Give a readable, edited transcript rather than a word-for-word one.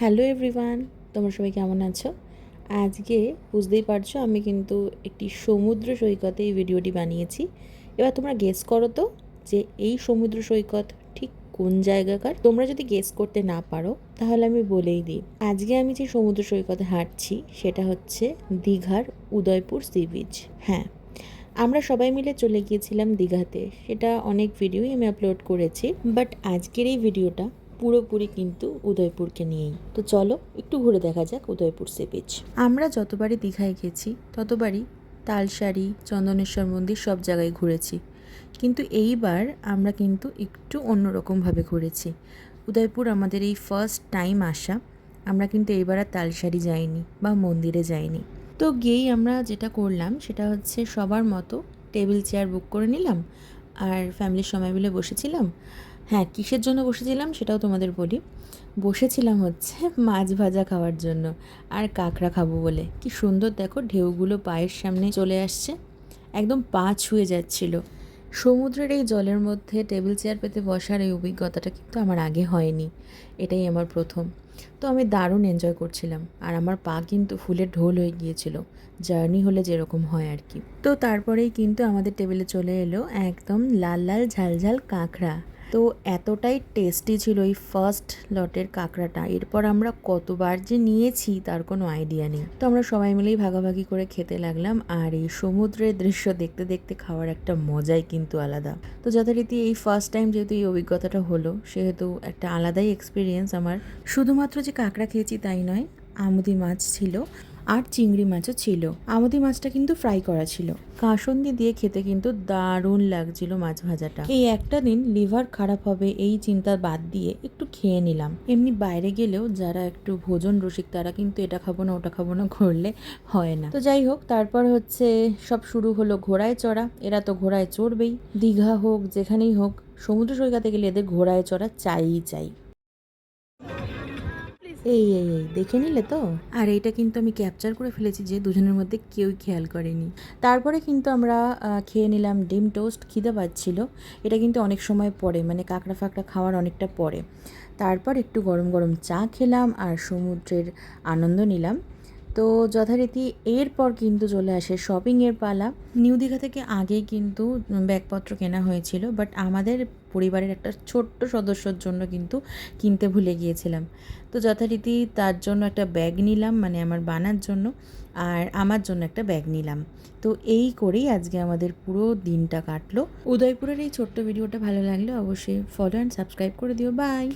Hello everyone, তোমরা সবাই কেমন আছো? আজকে বুঝতেই পারছো আমি কিন্তু একটি সমুদ্র সৈকতে এই ভিডিওটি বানিয়েছি। এবার তোমরা গেস করো তো যে এই সমুদ্র সৈকত ঠিক কোন জায়গাকার। তোমরা যদি গেস করতে না পারো তাহলে আমি বলেই দিই, আজকে আমি যে সমুদ্র সৈকতে হাঁটছি সেটা হচ্ছে দীঘার উদয়পুর সি বিচ। হ্যাঁ, আমরা সবাই মিলে চলে গিয়েছিলাম দীঘাতে, সেটা অনেক ভিডিওই আমি আপলোড করেছি, বাট আজকের এই ভিডিওটা পুরোপুরি কিন্তু উদয়পুরকে নিয়েই। তো চলো একটু ঘুরে দেখা যাক উদয়পুর সি বিচ। আমরা যতবারই দীঘায় গেছি ততবারই তালসারি, চন্দনেশ্বর মন্দির সব জায়গায় ঘুরেছি, কিন্তু এইবার আমরা কিন্তু একটু অন্যরকমভাবে ঘুরেছি। উদয়পুর আমাদের এই ফার্স্ট টাইম আসা, আমরা কিন্তু এইবার আর তালসারি যাইনি বা মন্দিরে যাইনি। তো গিয়েই আমরা যেটা করলাম সেটা হচ্ছে সবার মতো টেবিল চেয়ার বুক করে নিলাম আর ফ্যামিলির সবাই মিলে বসেছিলাম। হ্যাঁ, কিসের জন্য বসেছিলাম সেটাও তোমাদের বলি। বসেছিলাম হচ্ছে মাছ ভাজা খাওয়ার জন্য আর কাঁকড়া খাবো বলে। কি সুন্দর দেখো, ঢেউগুলো পায়ের সামনে চলে আসছে, একদম পা ছুঁয়ে যাচ্ছিল। সমুদ্রের এই জলের মধ্যে টেবিল চেয়ার পেতে বসার এই অভিজ্ঞতাটা কিন্তু আমার আগে হয়নি, এটাই আমার প্রথম। তো আমি দারুণ এনজয় করছিলাম আর আমার পা কিন্তু ফুলে ঢোল হয়ে গিয়েছিল, জার্নি হলে যেরকম হয় আর কি। তো তারপরেই কিন্তু আমাদের টেবিলে চলে এলো একদম লাল লাল ঝাল ঝাল কাঁকড়া। তো এতটাই টেস্টি ছিল এই ফার্স্ট লটের কাঁকড়াটা, এরপর আমরা কতবার যে নিয়েছি তার কোনো আইডিয়া নেই। তো আমরা সবাই মিলেই ভাগাভাগি করে খেতে লাগলাম, আর এই সমুদ্রের দৃশ্য দেখতে দেখতে খাওয়ার একটা মজাই কিন্তু আলাদা। তো যথারীতি এই ফার্স্ট টাইম যেহেতু এই অভিজ্ঞতাটা হলো, সেহেতু একটা আলাদাই এক্সপিরিয়েন্স আমার। শুধুমাত্র যে কাঁকড়া খেয়েছি তাই নয়, আমুদি মাছ ছিল আর চিংড়ি মাছও ছিল। আমুদি মাছটা কিন্তু ফ্রাই করা ছিল। কাসন্দি দিয়ে খেতে কিন্তু দারুণ লাগছিল মাছ ভাজাটা। এই একটা দিন লিভার খারাপ হবে এই চিন্তা বাদ দিয়ে একটু খেয়ে নিলাম। এমনি বাইরে গেলেও যারা একটু ভোজন রসিক তারা কিন্তু এটা খাবো না ওটা খাবো না করলে হয় না। তো যাই হোক, তারপর হচ্ছে সব শুরু হলো ঘোড়ায় চড়া। এরা তো ঘোড়ায় চড়বেই, দীঘা হোক যেখানেই হোক, সমুদ্র সৈকতে গেলে এদের ঘোড়ায় চড়া চাইই চাই। এই এই এই দেখে নিলে তো? আর এইটা কিন্তু আমি ক্যাপচার করে ফেলেছি যে দুজনের মধ্যে কেউই খেয়াল করেনি। তারপরে কিন্তু আমরা খেয়ে নিলাম ডিম টোস্ট, খিদে পাচ্ছিল। এটা কিন্তু অনেক সময় পরে, মানে কাঁকড়া ফাঁকড়া খাওয়ার অনেকটা পরে। তারপর একটু গরম গরম চা খেলাম আর সমুদ্রের আনন্দ নিলাম। তো যথারীতি এরপর কিন্তু চলে আসে শপিংয়ের পালা। নিউ দীঘা থেকে আগেই কিন্তু ব্যাগপত্র কেনা হয়েছিল, বাট আমাদের পরিবারের একটা ছোট্ট সদস্যর জন্য কিন্তু কিনতে ভুলে গিয়েছিলাম। তো যথারীতি তার জন্য একটা ব্যাগ নিলাম, মানে আমার বানার জন্য, আর আমার জন্য একটা ব্যাগ নিলাম। তো এই করেই আজকে আমাদের পুরো দিনটা কাটলো। উদয়পুরের এই ছোট্ট ভিডিওটা ভালো লাগলে অবশ্যই ফলো অ্যান্ড সাবস্ক্রাইব করে দিও। বাই।